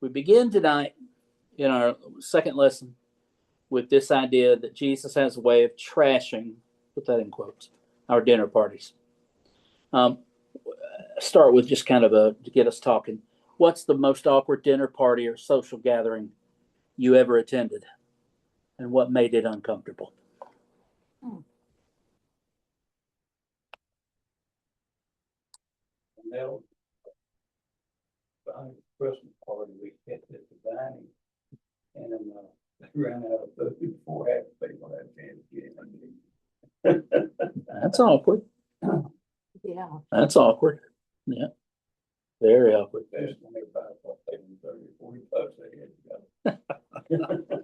We begin tonight in our second lesson with this idea that Jesus has a way of trashing, put that in quotes, our dinner parties. Start with just kind of to get us talking. What's the most awkward dinner party or social gathering you ever attended, and what made it uncomfortable? Well, Christmas party we had at the dining, and they ran out of food before half the people had a chance to get in. That's awkward. Yeah. That's awkward. Yeah. Very awkward. Especially when everybody thought they were 30 or 40 bucks they had to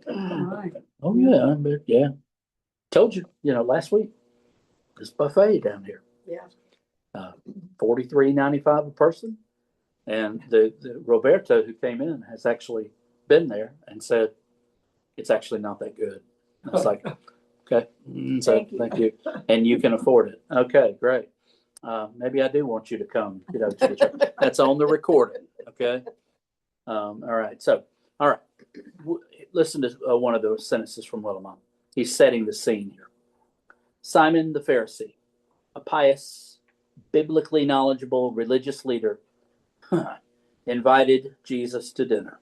go. Right. Oh yeah, but yeah. Told you, last week, this buffet down here. Yeah. $43.95 a person. And the Roberto who came in has actually been there and said it's actually not that good. I was like, okay, so thank you. And you can afford it. Okay, great. Maybe I do want you to come. That's on the recording. Okay. All right. So, all right. Listen to one of those sentences from Willimon. He's setting the scene here. Simon the Pharisee, a pious, biblically knowledgeable religious leader, invited Jesus to dinner.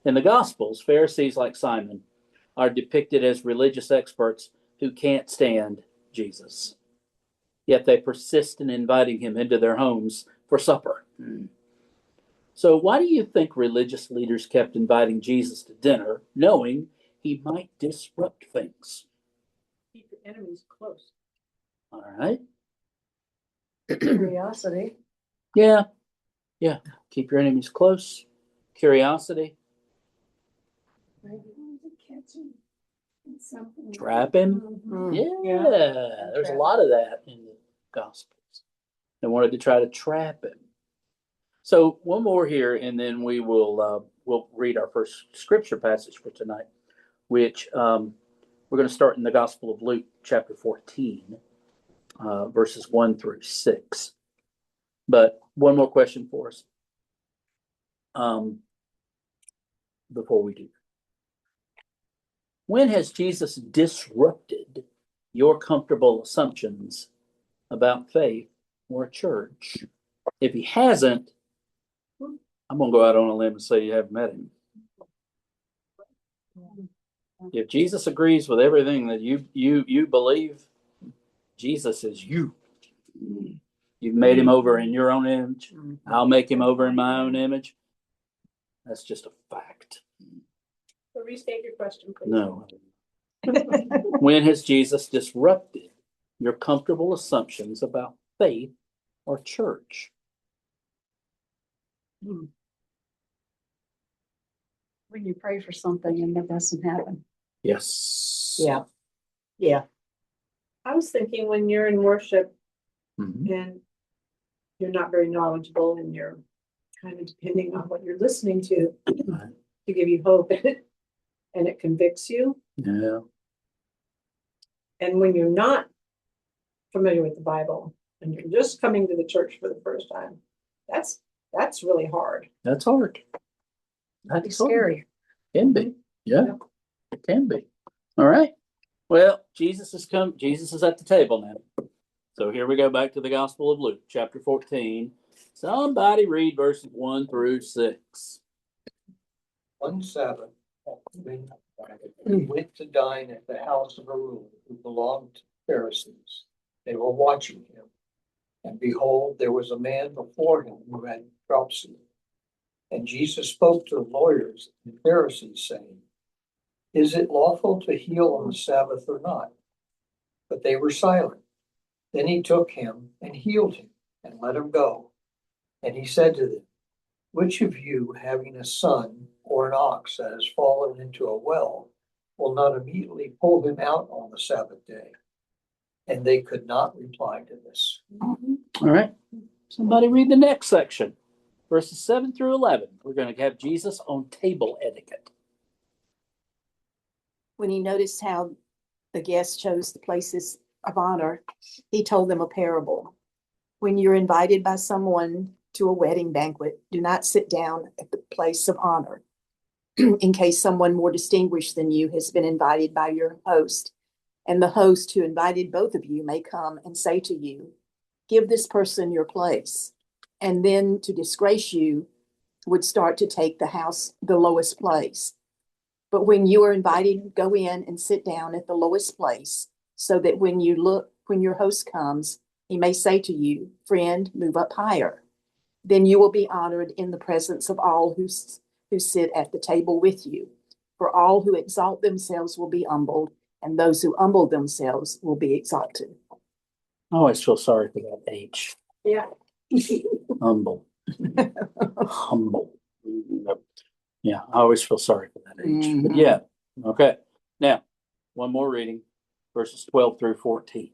In the Gospels, Pharisees like Simon are depicted as religious experts who can't stand Jesus. Yet they persist in inviting him into their homes for supper. So why do you think religious leaders kept inviting Jesus to dinner, knowing he might disrupt things? Keep your enemies close. All right. Curiosity. Yeah. Keep your enemies close. Curiosity. Maybe to catch him in something. Trap him. Yeah. There's a lot of that in the Gospels. They wanted to try to trap him. So one more here, and then we will we'll read our first scripture passage for tonight, which we're going to start in the Gospel of Luke, chapter 14, verses 1 through 6. But one more question for us before we do. When has Jesus disrupted your comfortable assumptions about faith or church? If he hasn't, I'm going to go out on a limb and say you haven't met him. If Jesus agrees with everything that you believe, Jesus is you. You've made him over in your own image. I'll make him over in my own image. That's just a fact. So restate your question, please. No. When has Jesus disrupted your comfortable assumptions about faith or church? When you pray for something and it doesn't happen. Yes. Yeah. I was thinking when you're in worship Mhm. and you're not very knowledgeable and you're kind of depending on what you're listening to Right. to give you hope and it convicts you. Yeah. And when you're not familiar with the Bible and you're just coming to the church for the first time, that's really hard. That's hard. That'd be That's hard. scary. Can be. Yeah. It can be. All right. Well, Jesus has come. Jesus is at the table now. So here we go back to the Gospel of Luke, chapter 14. Somebody read verses 1 through 6. One Sabbath, when he went to dine at the house of a ruler who belonged to the Pharisees. They were watching him. And behold, there was a man before him who had dropsy. And Jesus spoke to the lawyers and Pharisees, saying, "Is it lawful to heal on the Sabbath or not?" But they were silent. Then he took him and healed him and let him go. And he said to them, "Which of you, having a son or an ox that has fallen into a well, will not immediately pull him out on the Sabbath day?" And they could not reply to this. All right. Somebody read the next section, verses 7 through 11. We're going to have Jesus on table etiquette. When he noticed how the guests chose the places of honor, he told them a parable. When you're invited by someone to a wedding banquet, do not sit down at the place of honor in case someone more distinguished than you has been invited by your host. And the host who invited both of you may come and say to you, give this person your place. And then to disgrace you would start to take the lowest place. But when you are invited, go in and sit down at the lowest place so that when your host comes, he may say to you, friend, move up higher. Then you will be honored in the presence of all who sit at the table with you. For all who exalt themselves will be humbled, and those who humble themselves will be exalted. I always feel sorry for that H. Yeah. Humble. Humble. Yeah, I always feel sorry for that H. But yeah, okay. Now, one more reading, verses 12 through 14.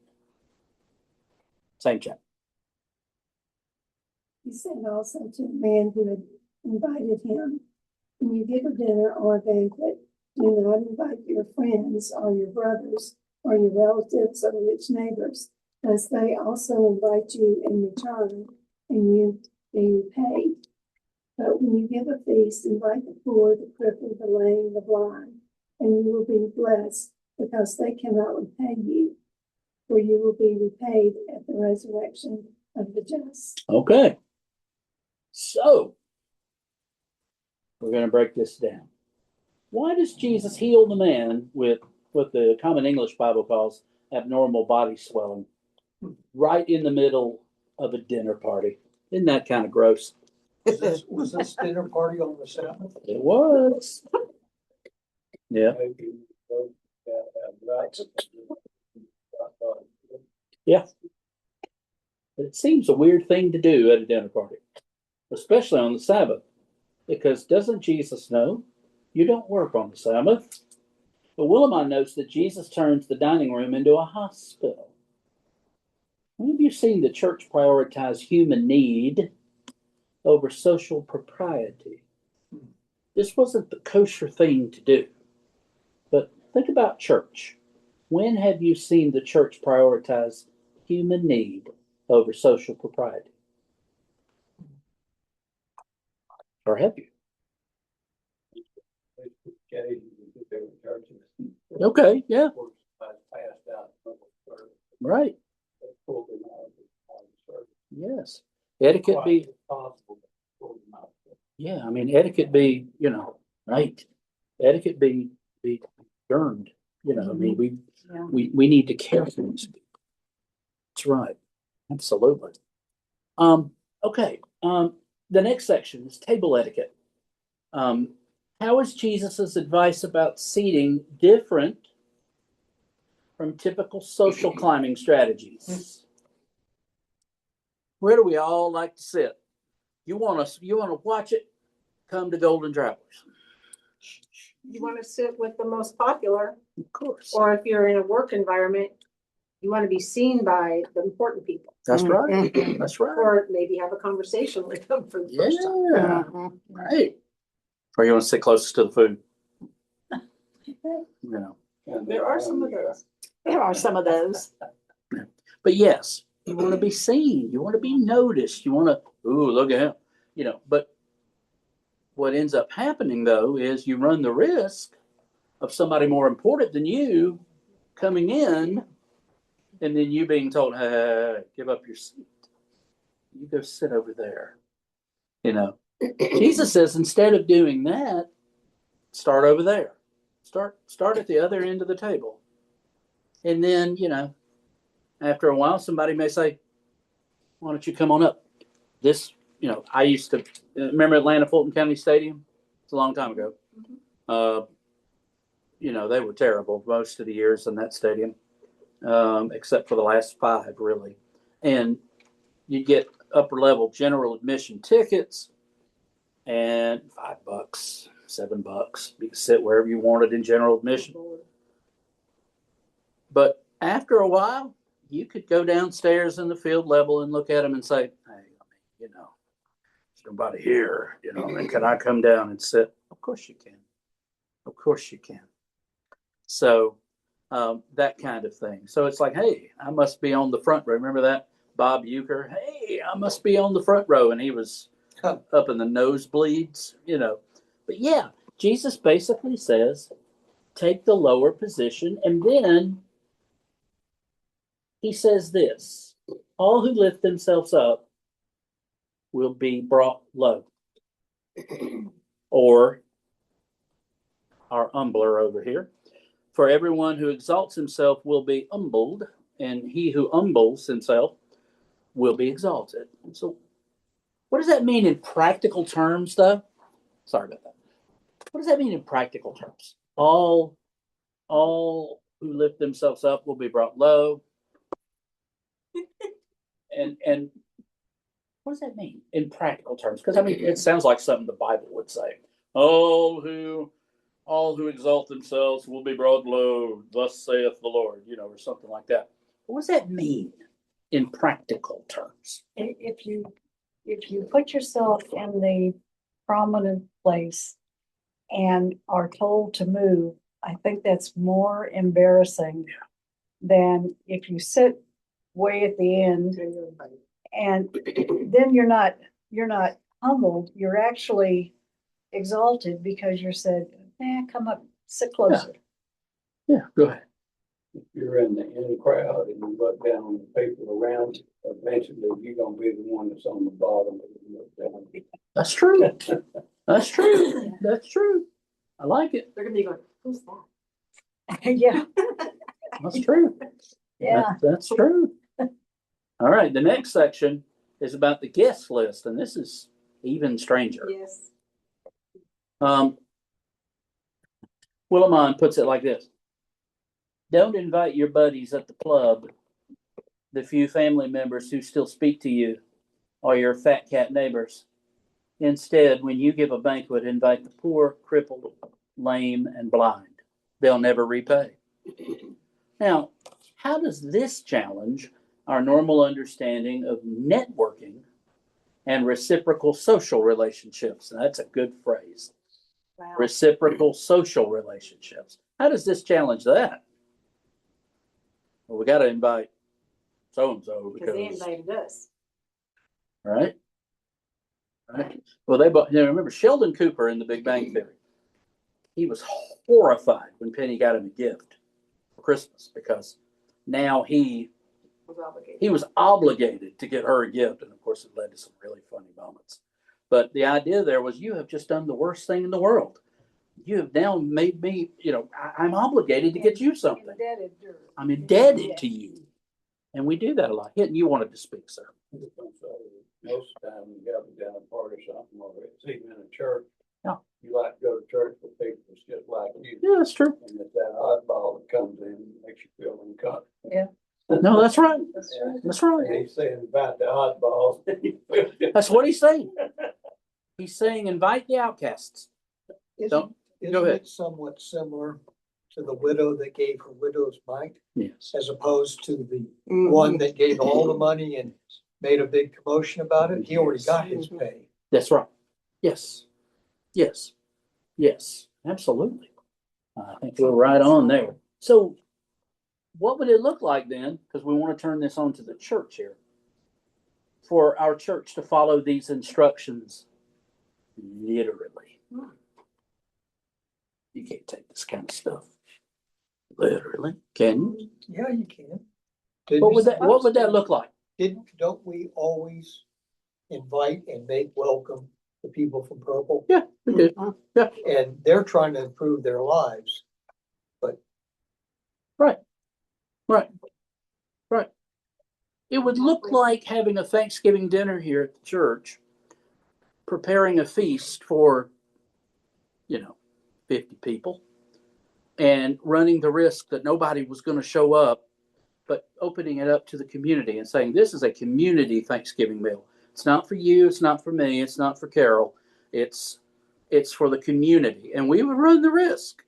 Same chapter. He said also to the man who had invited him, when you give a dinner or a banquet, do not invite your friends or your brothers or your relatives or rich neighbors, as they also invite you in return, and you be repaid. But when you give a feast, invite the poor, the crippled, the lame, the blind, and you will be blessed, because they cannot repay you, for you will be repaid at the resurrection of the just. Okay. So, we're going to break this down. Why does Jesus heal the man with what the Common English Bible calls abnormal body swelling right in the middle of a dinner party? Isn't that kind of gross? Was this dinner party on the Sabbath? It was. Yeah. Yeah. It seems a weird thing to do at a dinner party, especially on the Sabbath, because doesn't Jesus know you don't work on the Sabbath? But Willimon notes that Jesus turns the dining room into a hospital. When have you seen the church prioritize human need over social propriety? This wasn't the kosher thing to do. But think about church. When have you seen the church prioritize human need over social propriety? Or have you? Okay, yeah, right. Yes. Etiquette be, yeah, I mean, etiquette be, right. Etiquette be earned, I mean, we need to care for these people. That's right. Absolutely. Okay. The next section is table etiquette. How is Jesus's advice about seating different from typical social climbing strategies? Where do we all like to sit? You want to watch it? Come to Golden Travelers. You want to sit with the most popular, Of course. or if you're in a work environment, you want to be seen by the important people, That's right. That's right. or maybe have a conversation with them for the first time. Yeah. Right. Or you want to sit closest to the food? There are some of those. There are some of those. But yes, you want to be seen. You want to be noticed. You want to, ooh, look at him. But what ends up happening, though, is you run the risk of somebody more important than you coming in and then you being told, hey, give up your seat. You go sit over there. Jesus says, instead of doing that, start over there. Start at the other end of the table. And then, after a while, somebody may say, why don't you come on up? This, I used to remember Atlanta Fulton County Stadium. It's a long time ago. They were terrible most of the years in that stadium, except for the last 5, really. And you get upper level general admission tickets, and $5, $7. You can sit wherever you wanted in general admission. But after a while, you could go downstairs in the field level and look at them and say, hey, there's nobody here, and can I come down and sit? Of course you can. Of course you can. So that kind of thing. So it's like, hey, I must be on the front row. Remember that Bob Euchre. Hey, I must be on the front row. And he was Huh. up in the nosebleeds, you know. But yeah, Jesus basically says, take the lower position. And then he says this, all who lift themselves up will be brought low. Or our humbler over here. For everyone who exalts himself will be humbled, and he who humbles himself will be exalted. So, what does that mean in practical terms, though? Sorry about that. What does that mean in practical terms? All who lift themselves up will be brought low. And what does that mean in practical terms? Because I mean, it sounds like something the Bible would say. All who exalt themselves will be brought low, thus saith the Lord, you know, or something like that. What does that mean in practical terms? If you put yourself in the prominent place and are told to move, I think that's more embarrassing than if you sit way at the end and then you're not humbled, you're actually exalted because you're said, come up, sit closer. Yeah, go ahead. If you're in the crowd and you look down on the people around you, eventually you're gonna be the one that's on the bottom and you look down. That's true. That's true. That's true. I like it. They're gonna be going, who's that? Yeah, That's true. yeah. That's true. All right. The next section is about the guest list, and this is even stranger. Yes. Willimon puts it like this. Don't invite your buddies at the club, the few family members who still speak to you, or your fat cat neighbors. Instead, when you give a banquet, invite the poor, crippled, lame, and blind. They'll never repay. Now, how does this challenge our normal understanding of networking and reciprocal social relationships? And that's a good phrase. Wow. Reciprocal social relationships. How does this challenge that? Well, we got to invite so-and-so Because they because, invited us. right? Right. Well, remember Sheldon Cooper in The Big Bang Theory. He was horrified when Penny got him a gift for Christmas because now he Was obligated. was obligated to get her a gift. And of course, it led to some really funny moments. But the idea there was, you have just done the worst thing in the world. You have now made me, I'm obligated to get you something. I'm indebted to you. And we do that a lot. Hinton, you wanted to speak, sir. Most of the time you have a dinner party or something, or it's even in a church. Yeah. You like to go to church with people that's just like you. Yeah, that's true. And it's that oddball that comes in and makes you feel uncomfortable. No, that's right. And That's right. he's saying about the oddballs. That's what he's saying. He's saying invite the outcasts. Don't- Isn't go ahead. it somewhat similar to the widow that gave her widow's mite, Yes. as opposed to the Mhm. one that gave all the money and made a big commotion about it? He already got his pay. That's right. Yes. Yes. Yes. Absolutely. I think we're right on there. So what would it look like then? Because we want to turn this on to the church here. For our church to follow these instructions literally. You can't take this kind of stuff literally, can you? Yeah, you can. What would that look like? Don't we always invite and make welcome the people from Purple? Yeah, we do. Yeah. And they're trying to improve their lives. Right. Right. Right. It would look like having a Thanksgiving dinner here at the church, preparing a feast for, 50 people, and running the risk that nobody was going to show up, but opening it up to the community and saying, this is a community Thanksgiving meal. It's not for you. It's not for me. It's not for Carol. It's for the community. And we would run the risk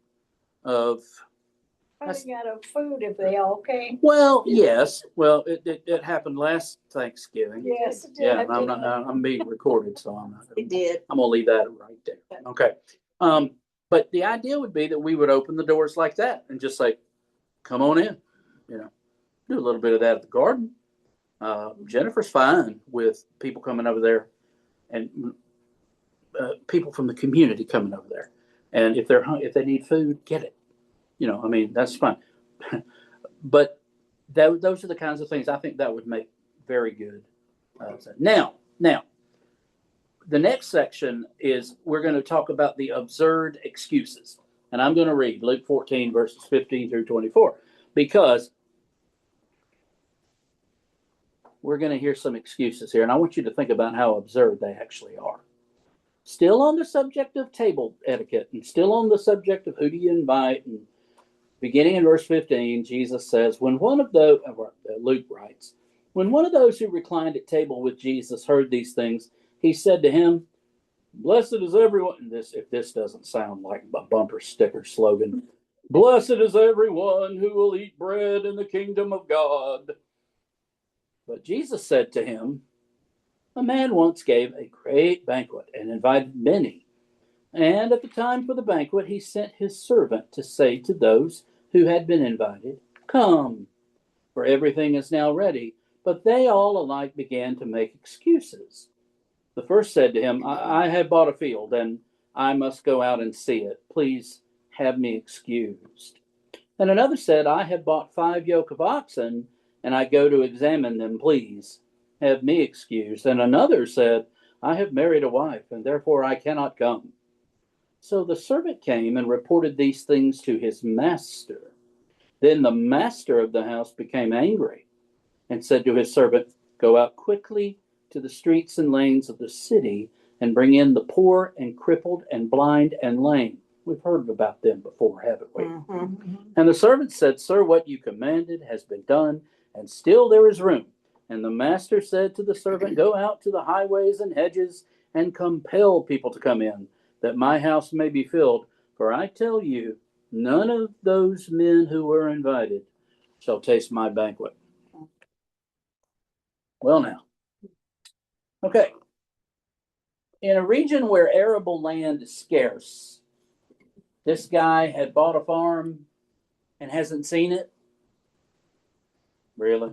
of, Running out of food if they all came. well, yes. Well, it happened last Thanksgiving. Yes. it did. Yeah, and I'm being recorded, so I'm not. It did. I'm gonna leave that right there. Okay. But the idea would be that we would open the doors like that and just say, come on in, do a little bit of that at the garden. Jennifer's fine with people coming over there and people from the community coming over there. And if they need food, get it. I mean, that's fine. But those are the kinds of things I think that would make very good. Now, the next section is we're going to talk about the absurd excuses. And I'm going to read Luke 14, verses 15 through 24, because we're going to hear some excuses here. And I want you to think about how absurd they actually are. Still on the subject of table etiquette and still on the subject of who do you invite. And beginning in verse 15, Jesus says, Luke writes, when one of those who reclined at table with Jesus heard these things, he said to him, blessed is everyone. If this doesn't sound like a bumper sticker slogan, blessed is everyone who will eat bread in the kingdom of God. But Jesus said to him, a man once gave a great banquet and invited many. And at the time for the banquet, he sent his servant to say to those who had been invited, come, for everything is now ready. But they all alike began to make excuses. The first said to him, I have bought a field, and I must go out and see it. Please have me excused. And another said, I have bought 5 yoke of oxen, and I go to examine them. Please have me excused. And another said, I have married a wife, and therefore I cannot come. So the servant came and reported these things to his master. Then the master of the house became angry and said to his servant, go out quickly to the streets and lanes of the city and bring in the poor and crippled and blind and lame. We've heard about them before, haven't we? Mm-hmm. And the servant said, sir, what you commanded has been done, and still there is room. And the master said to the servant, go out to the highways and hedges and compel people to come in, that my house may be filled. For I tell you, none of those men who were invited shall taste my banquet. Well, now, okay. In a region where arable land is scarce, this guy had bought a farm and hasn't seen it. Really?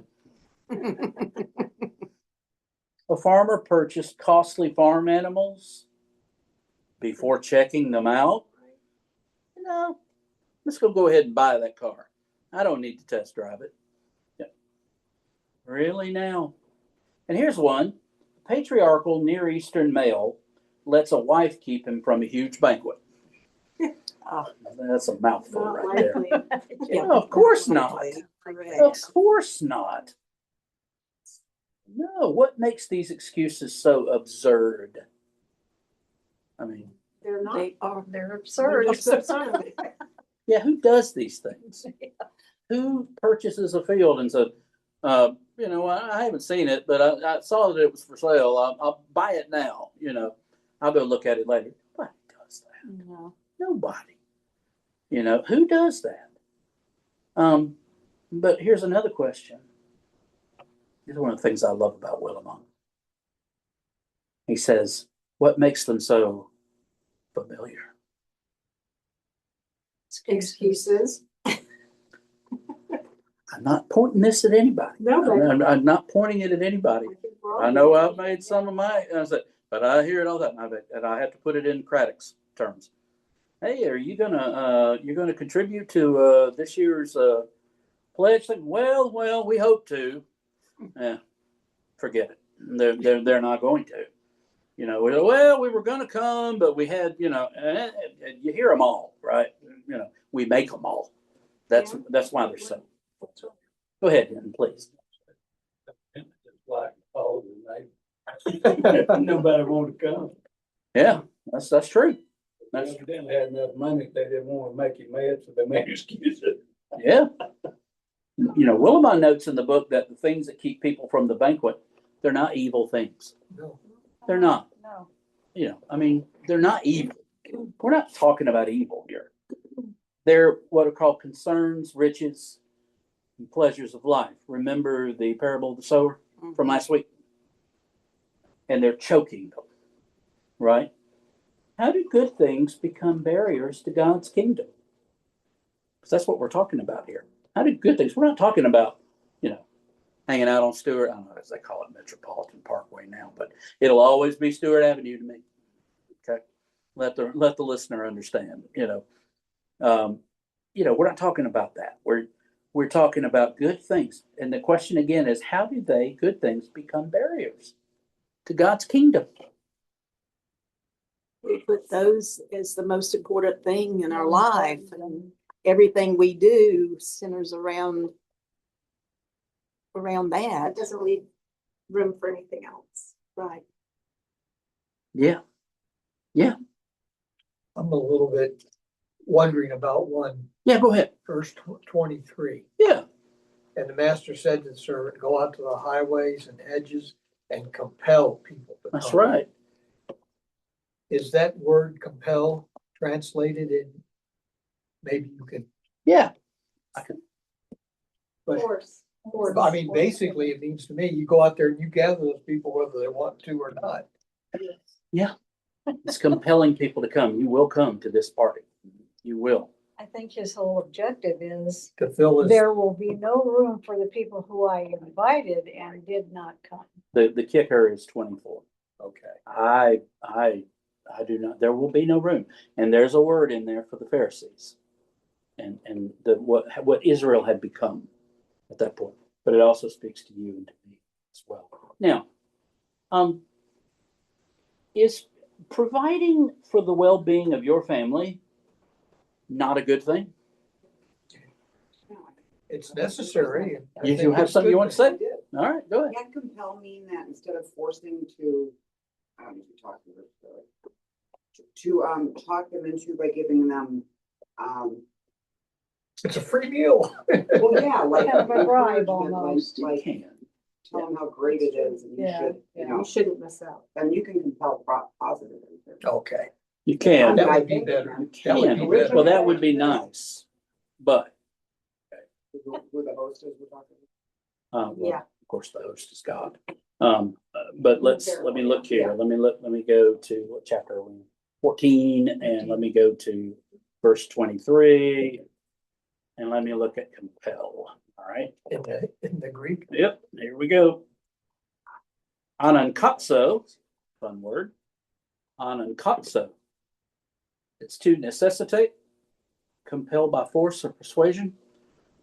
A farmer purchased costly farm animals before checking them out. No, let's go ahead and buy that car. I don't need to test drive it. Yeah. Really now? And here's one. The patriarchal Near Eastern male lets a wife keep him from a huge banquet. Oh, that's a mouthful Not right there. likely. Yeah, of course not. Correct. Of course not. No, what makes these excuses so absurd? I mean, They're not. They're absurd. yeah, who does these things? Who purchases a field and said, I haven't seen it, but I saw that it was for sale. I'll buy it now. I'll go look at it later. Nobody does that. No. Nobody. Who does that? But here's another question. This is one of the things I love about Willimon. He says, what makes them so familiar? Excuses. I'm not pointing this at anybody. No, but I'm not pointing it at anybody. I know I've made some of my, but I hear it all the time, and I have to put it in Craddock's terms. Hey, are you gonna contribute to this year's pledge thing? Well, we hope to. Yeah, forget it. They're not going to. We were going to come, but we had, you hear them all, right? We make them all. That's why they're so. Go ahead, Denton, please. Like all the nobody wanted to come. Yeah, that's true. They didn't have enough money. They didn't want to make it mad, so they made excuses. Yeah. Willimon notes in the book that the things that keep people from the banquet, they're not evil things. No. They're not. No. They're not evil. We're not talking about evil here. They're what are called concerns, riches, and pleasures of life. Remember the parable of the sower from last week? And they're choking them, right? How do good things become barriers to God's kingdom? Because that's what we're talking about here. How do good things? We're not talking about, hanging out on Stewart. I don't know as they call it Metropolitan Parkway now, but it'll always be Stewart Avenue to me. Okay, let the listener understand. We're not talking about that. We're talking about good things, and the question again is, how do good things become barriers to God's kingdom? We put those as the most important thing in our life, and everything we do centers around that. It doesn't leave room for anything else. Right. Yeah, I'm a little bit wondering about yeah. Go ahead. verse 23. Yeah, And the master said to the servant, go out to the highways and hedges and compel people to that's come. right. Is that word compel translated in, maybe you can, Yeah, but Force. I mean, basically it means to me, you go out there and you gather those people whether they want to or not. it's compelling people to come. You will come to this party. You will. I think his whole objective is To fill his, there will be no room for the people who I invited and did not come. The kicker is 24. okay. I do not. There will be no room, and there's a word in there for the Pharisees, and what Israel had become at that point. But it also speaks to you and to me as well. Now, is providing for the well-being of your family not a good thing? It's necessary. And I You think have it's something you good want to that say? All right, go ahead. Can compel mean that instead of forcing to, talk talk them into by giving them, It's a free meal. well, yeah, like. Kind of a bribe encouragement, almost. You Like, can. tell them how great it is and you Yeah, should, You shouldn't miss out. and you can compel positive. Okay. You can. That I would be think better. it That would be Can. better. Well, that would be nice, but Who the host is we're talking well, Yeah. of course, the host is God. But let me look here. Let me go to what chapter are we in? 14, and let me go to verse 23, and let me look at compel. All right. In the Greek. Yep. Here we go. Anankatso, fun word. Anankatso. It's to necessitate, compel by force or persuasion,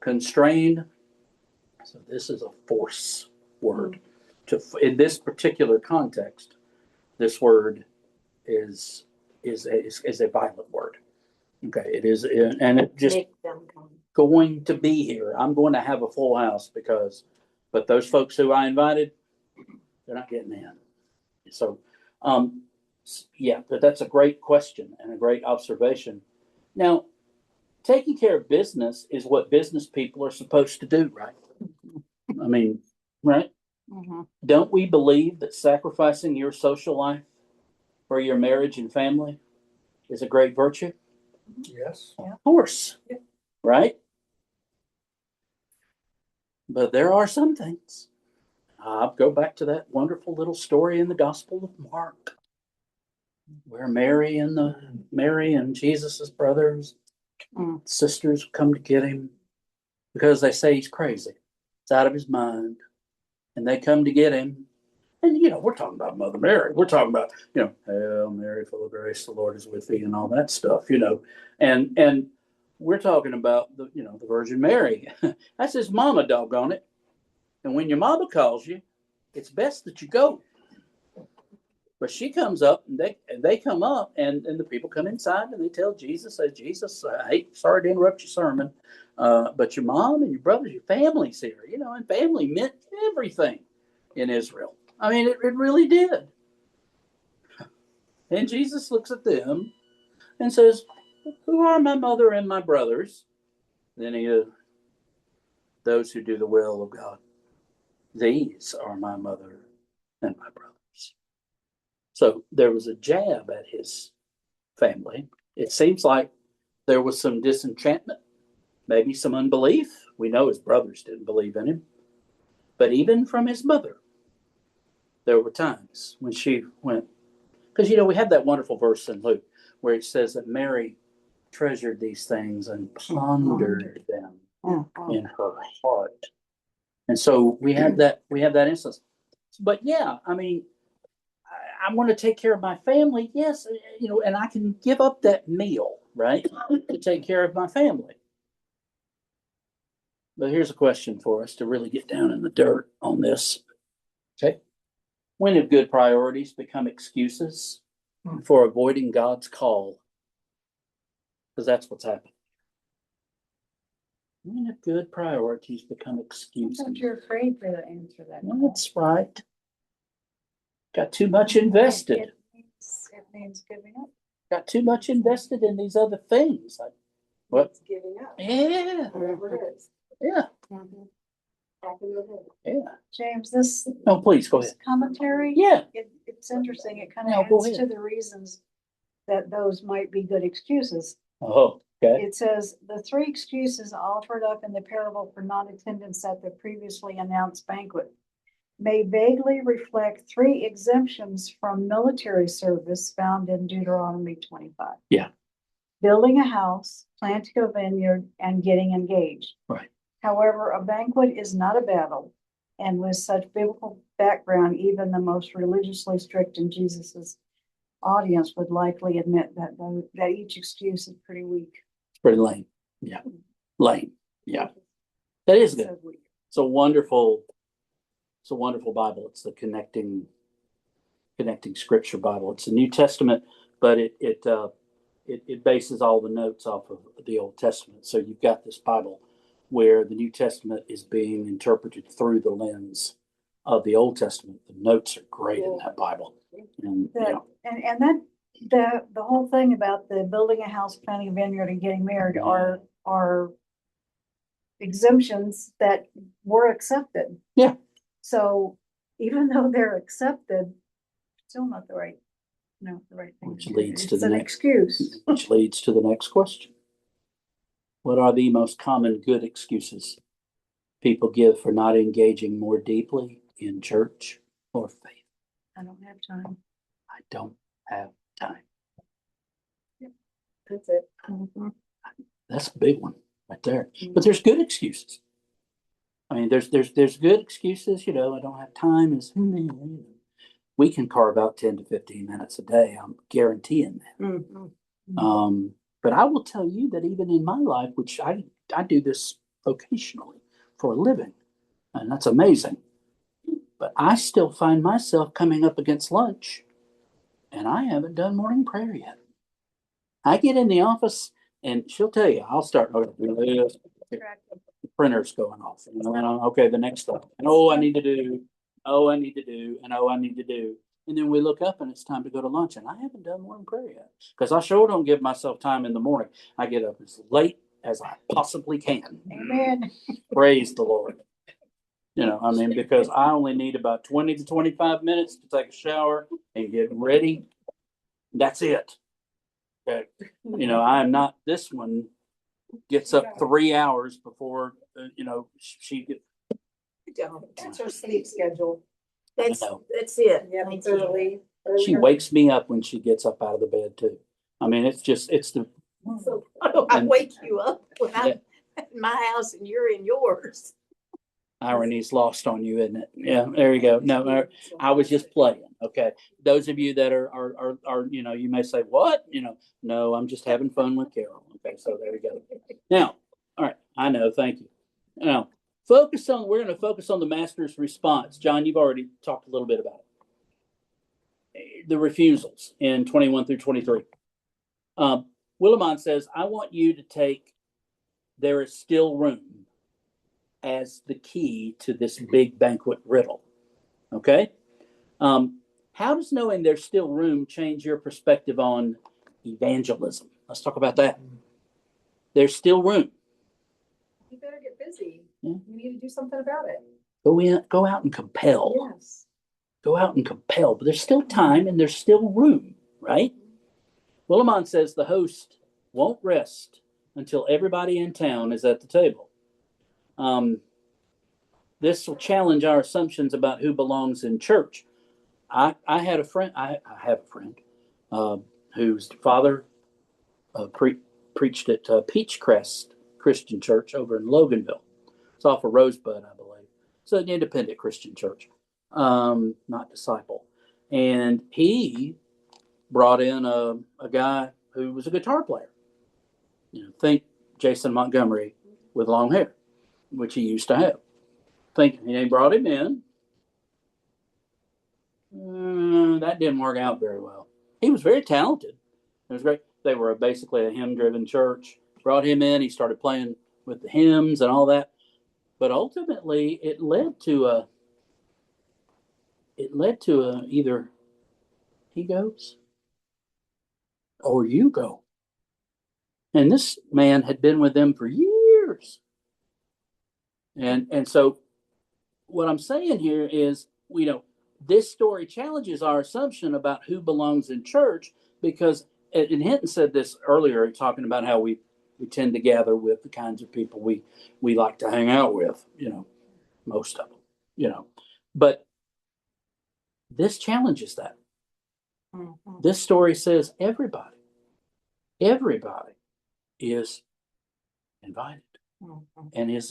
constrain. So this is a force word. In this particular context, this word is a violent word. Okay, it is, and it just Make them come. going to be here. I'm going to have a full house but those folks who I invited, they're not getting in. So, yeah, but that's a great question and a great observation. Now, taking care of business is what business people are supposed to do, right? I mean, right? Mhm. Don't we believe that sacrificing your social life for your marriage and family is a great virtue? Yes. Of course, right? But there are some things. I'll go back to that wonderful little story in the Gospel of Mark, where Mary and Jesus's brothers, sisters come to get him because they say he's crazy. It's out of his mind. And they come to get him. And, we're talking about Mother Mary. We're talking about, Hail Mary, full of grace, the Lord is with thee, and all that stuff, And we're talking about the Virgin Mary. That's his mama, doggone it. And when your mama calls you, it's best that you go. But she comes up, and they come up, and the people come inside, and they tell Jesus, Jesus, hey, sorry to interrupt your sermon, but your mom and your brothers, your family's here, and family meant everything in Israel. I mean, it really did. And Jesus looks at them and says, who are my mother and my brothers? Then those who do the will of God. These are my mother and my brothers. So there was a jab at his family. It seems like there was some disenchantment, maybe some unbelief. We know his brothers didn't believe in him. But even from his mother, there were times when she went, because, we have that wonderful verse in Luke where it says that Mary treasured these things and pondered them in her heart. And so we have that instance. But yeah, I mean, I want to take care of my family. Yes, and I can give up that meal, right, to take care of my family. But here's a question for us to really get down in the dirt on this. Okay. When have good priorities become excuses for avoiding God's call? Because that's what's happening. When have good priorities become excuses? Sometimes you're afraid to answer that. That's right. Got too much invested. It means giving up. Got too much invested in these other things. Like, what? It's giving up, Yeah. whatever it is. Yeah. Back in the head. Yeah. James, this No, please go this ahead. commentary, Yeah. it's interesting. It kind No, of go adds ahead. to the reasons that those might be good excuses. Oh, okay. It says the three excuses offered up in the parable for non-attendance at the previously announced banquet may vaguely reflect three exemptions from military service found in Deuteronomy 25. Yeah. Building a house, planting a vineyard, and getting engaged. Right. However, a banquet is not a battle, and with such biblical background, even the most religiously strict in Jesus's audience would likely admit that each excuse is pretty weak. It's pretty lame. Yeah. Lame. Yeah. That is good. So weak. It's a wonderful Bible. It's the connecting scripture Bible. It's the New Testament, but it bases all the notes off of the Old Testament. So you've got this Bible where the New Testament is being interpreted through the lens of the Old Testament. The notes are great in that Bible. And The whole thing about the building a house, planting a vineyard, and getting married are exemptions that were accepted. Yeah. So even though they're accepted, still not the right thing. Which to do. leads to It's the an next- excuse. which leads to the next question. What are the most common good excuses people give for not engaging more deeply in church or faith? I don't have time. I don't have time. That's it. That's a big one right there. But there's good excuses. I mean, there's good excuses, I don't have time. We can carve out 10 to 15 minutes a day. I'm guaranteeing that. But I will tell you that even in my life, which I do this occasionally for a living, and that's amazing. But I still find myself coming up against lunch, and I haven't done morning prayer yet. I get in the office, and she'll tell you, I'll start. The printer's going off. Okay, the next stuff. And I need to do. I need to do. And I need to do. And then we look up and it's time to go to lunch. And I haven't done morning prayer yet. Because I sure don't give myself time in the morning. I get up as late as I possibly can. Amen. Praise the Lord. Because I only need about 20 to 25 minutes to take a shower and get ready. That's it. Okay. I am not, this one gets up 3 hours before, she gets. That's her sleep schedule. That's know. it. Yeah, Thank it's you. early. She wakes me up when she gets up out of the bed too. I mean, it's the So I And- wake you up when I'm Yeah. in my house and you're in yours. irony's lost on you, isn't it? Yeah, there you go. No, I was just playing. Okay, those of you that are you may say, what? No, I'm just having fun with Carol. Okay, so there you go. Now, all right, I know. Thank you. Now, we're going to focus on the master's response. John, you've already talked a little bit about it. The refusals in 21 through 23. Willimon says, I want you to take "there is still room" as the key to this big banquet riddle. Okay? How does knowing there's still room change your perspective on evangelism? Let's talk about that. There's still room. You better get busy. Yeah. You need to do something about it. Go out and compel. Yes. Go out and compel. But there's still time and there's still room, right? Willimon says the host won't rest until everybody in town is at the table. This will challenge our assumptions about who belongs in church. I had a friend. I have a friend whose father preached at Peachcrest Christian Church over in Loganville. It's off of Rosebud, I believe. It's an independent Christian church, not Disciple. And he brought in a guy who was a guitar player. Think Jason Montgomery with long hair, which he used to have. And they brought him in. That didn't work out very well. He was very talented. It was great. They were basically a hymn-driven church. Brought him in. He started playing with the hymns and all that. But ultimately, it led to either he goes or you go. And this man had been with them for years. And so what I'm saying here is, this story challenges our assumption about who belongs in church, because, and Hinton said this earlier, talking about how we tend to gather with the kinds of people we like to hang out with, most of them, but this challenges that. Mhm. This story says everybody is invited Mhm. and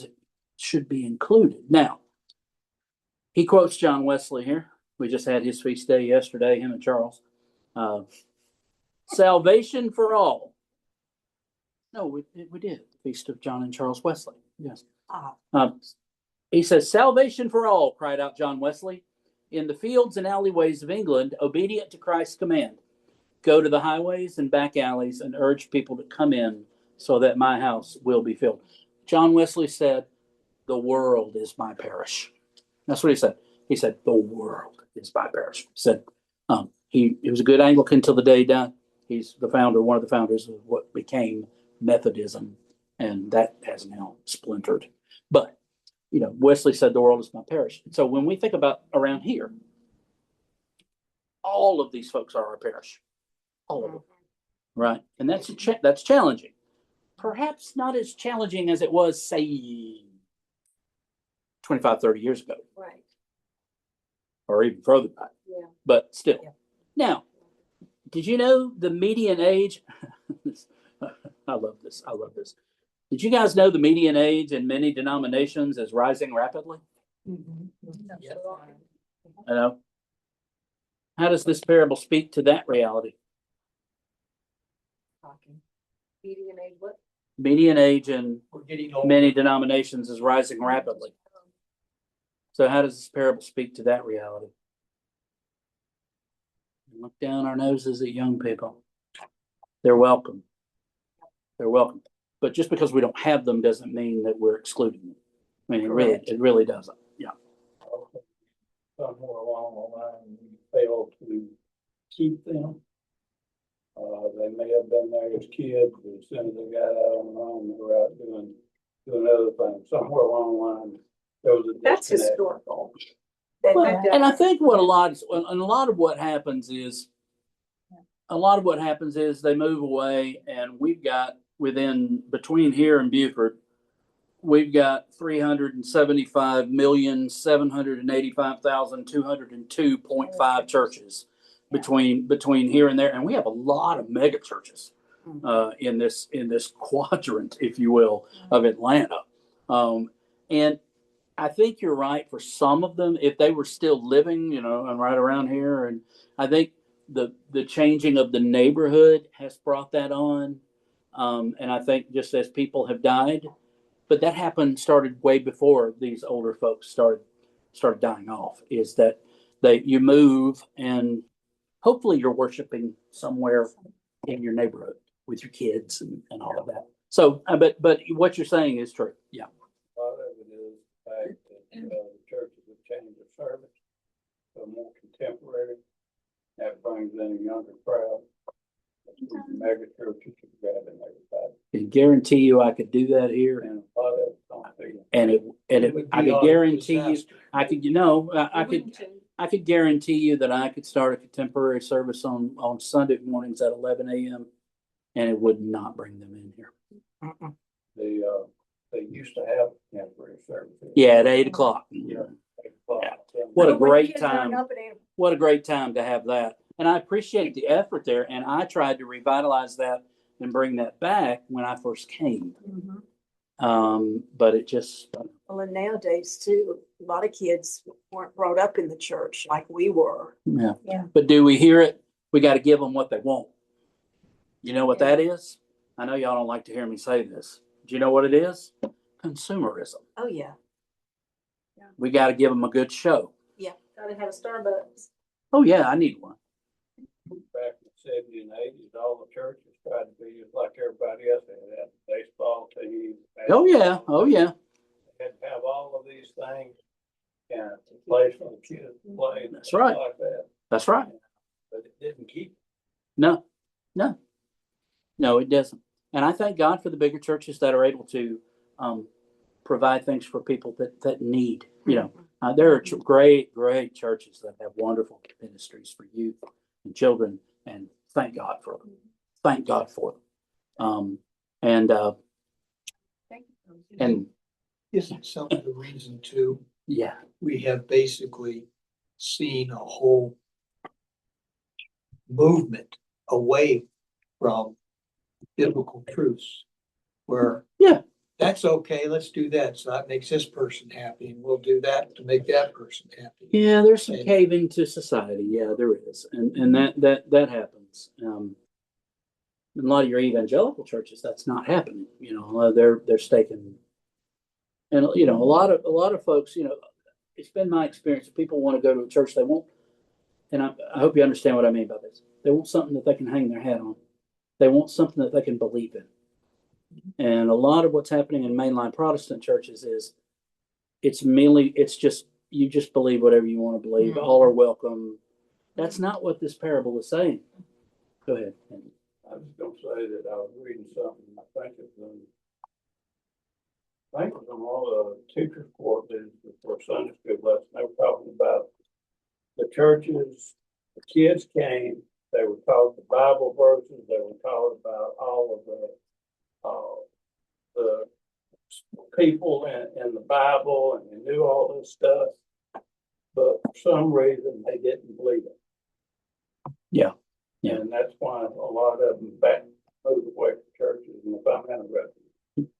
should be included. Now, he quotes John Wesley here. We just had his feast day yesterday, him and Charles. Salvation for all. No, we did. The feast of John and Charles Wesley. Yes. He says, salvation for all, cried out John Wesley. In the fields and alleyways of England, obedient to Christ's command, go to the highways and back alleys and urge people to come in so that my house will be filled. John Wesley said, the world is my parish. That's what he said. He said, the world is my parish. He said, he was a good Anglican till the day he died. He's one of the founders of what became Methodism, and that has now splintered. But, Wesley said the world is my parish. So when we think about around here, all of these folks are our parish. All of them. Right? And that's challenging. Perhaps not as challenging as it was, say, 25, 30 years ago. Right. Or even further back. Yeah. But still. Yeah. Now, did you know the median age? I love this. Did you guys know the median age in many denominations is rising rapidly? Mhm. Yeah. I know. How does this parable speak to that reality? Median age, what? Median age in We're getting old. many denominations is rising rapidly. So how does this parable speak to that reality? Look down our noses at young people. They're welcome. They're welcome. But just because we don't have them doesn't mean that we're excluding them. I mean, it really doesn't. Yeah. Somewhere along the line, we failed to keep them. They may have been there as kids, but as soon as they got out on their own, they were out doing other things. Somewhere along the line, there was a That's disconnect. historical. Well, and I think a lot of what happens is they move away, and we've got between here and Buford, we've got 375,785,202.5 churches between here and there, and we have a lot of mega churches in this quadrant, if you will, of Atlanta. And I think you're right for some of them, if they were still living, and right around here. And I think the changing of the neighborhood has brought that on. And I think just as people have died, but that started way before these older folks started dying off, is that you move and hopefully you're worshiping somewhere in your neighborhood with your kids and all of that. So, but what you're saying is true. Yeah. A lot of it is the fact that the churches have changed their service to a more contemporary. That brings in a younger crowd. Mega churches are grabbing everybody. I can guarantee you I could do that here. And a lot of it's don't be. And I could guarantee you, I could guarantee you that I could start a contemporary service on Sunday mornings at 11 a.m. and it would not bring them in here. They used to have contemporary services. Yeah, at 8 o'clock. Yeah. What a But when great kids aren't time. up at 8 What a great time to have that. And I appreciate the effort there. And I tried to revitalize that and bring that back when I first came. But it just, Well, and nowadays too, a lot of kids weren't brought up in the church like we were. yeah. Yeah. But do we hear it? We got to give them what they want. You know what that is? I know y'all don't like to hear me say this. Do you know what it is? Consumerism. Oh, yeah. We got to give them a good show. Gotta have a Starbucks. Oh yeah, I need one. Back in the 70s and 80s, all the churches tried to be just like everybody else. They had baseball teams. Oh yeah, oh yeah. They had to have all of these things and a place for the kids to play. And That's stuff right. Like that. That's right. But it didn't keep. No, it doesn't. And I thank God for the bigger churches that are able to provide things for people that need. You know, there are great churches that have wonderful ministries for youth and children, and thank God for them. Thank God for them. And Isn't some of the reason too, yeah, we have basically seen a whole movement away from biblical truths where Yeah. that's okay, let's do that. So that makes this person happy and we'll do that to make that person happy. yeah, there's some And- caving to society. Yeah, there is, and that happens. In a lot of your evangelical churches, that's not happening. You know, they're staking, and you know, a lot of folks. You know, it's been my experience. If people want to go to a church, they won't. And I hope you understand what I mean by this. They want something that they can hang their hat on. They want something that they can believe in. And a lot of what's happening in mainline Protestant churches is it's just you just believe whatever you want to believe. All are welcome. That's not what this parable is saying. Go ahead. I was gonna say that I was reading something, I think it was on all the teachers' courses before Sunday school lesson. They were talking about the churches, the kids came, they were taught the Bible verses, they were taught about all of the people in the Bible, and they knew all this stuff. But for some reason, they didn't believe it. Yeah. Yeah. And that's why a lot of them moved away from churches, and if I'm interrupting.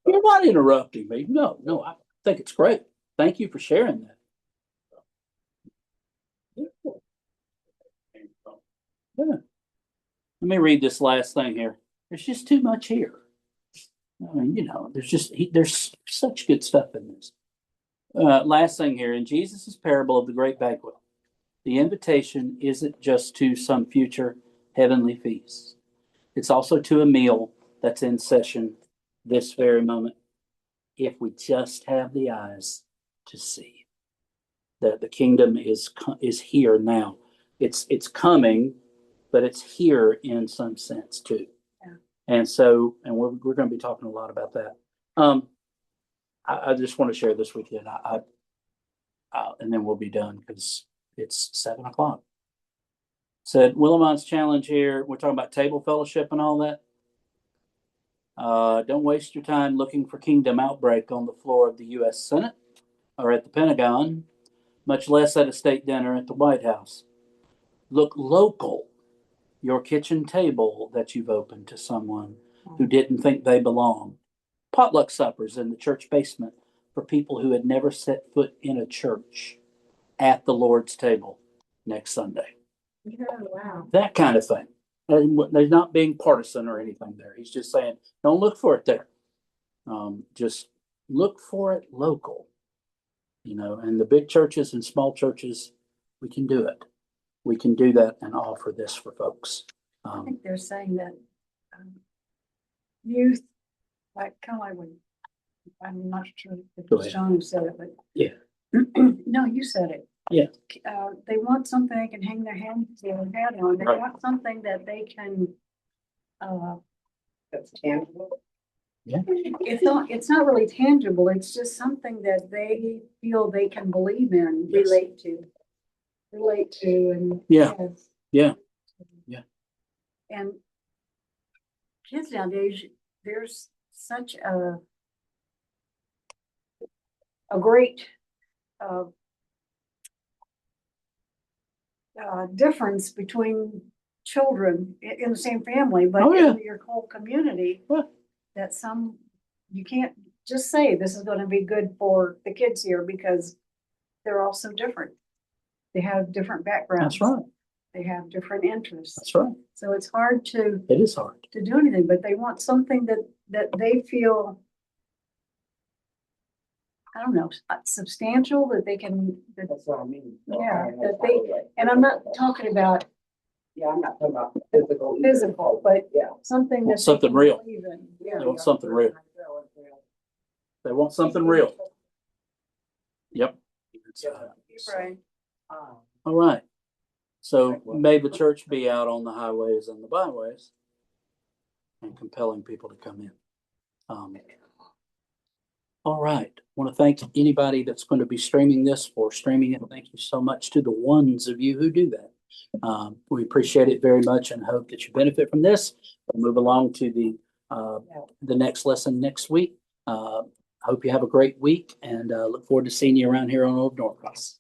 You're not interrupting me. No, I think it's great. Thank you for sharing that. Yeah. Let me read this last thing here. There's just too much here. I mean, you know, there's such good stuff in this. Last thing here, in Jesus' parable of the great banquet, the invitation isn't just to some future heavenly feast. It's also to a meal that's in session this very moment. If we just have the eyes to see that the kingdom is here now. It's coming, but it's here in some sense too. Yeah. And so, and we're going to be talking a lot about that. I just want to share this with you, and and then we'll be done because it's 7:00. Said Willimon's challenge here. We're talking about table fellowship and all that. Don't waste your time looking for kingdom outbreak on the floor of the U.S. Senate or at the Pentagon, much less at a state dinner at the White House. Look local. Your kitchen table that you've opened to someone who didn't think they belonged. Potluck suppers in the church basement for people who had never set foot in a church at the Lord's table next Sunday. Yeah, wow. That kind of thing. And there's not being partisan or anything there. He's just saying, don't look for it there. Just look for it local. You know, and the big churches and small churches, we can do it. We can do that and offer this for folks. I think they're saying that youth, like kind of like when, I'm not sure if Go it's ahead. John who said it, but. Yeah. No, you said it. Yeah. They want something they can hang their hat on. They Right. want something that they can, That's tangible. it's not really tangible. It's just something that they feel they can believe in, Yes. relate to and. Yeah. yes. Yeah. Yeah. And kids nowadays, there's such a great difference between children in the same family, but Oh, yeah. in your whole community. Yeah. That you can't just say this is gonna be good for the kids here because they're all so different. They have different backgrounds. That's right. They have different interests. That's right. So it's hard to It is hard. do anything, but they want something that they feel, I don't know, substantial, that they can, that, That's what I mean. yeah, that they, and I'm not talking about Yeah, I'm not talking about physical. either. physical, but Yeah. something that. they Something can real. believe in. Yeah. They want something real. They want something real. Yep. Right. All right. So may the church be out on the highways and the byways and compelling people to come in. All right. Want to thank anybody that's going to be streaming this for streaming it. Thank you so much to the ones of you who do that. We appreciate it very much and hope that you benefit from this. We'll move along to the next lesson next week. Hope you have a great week and look forward to seeing you around here on Old Norcross.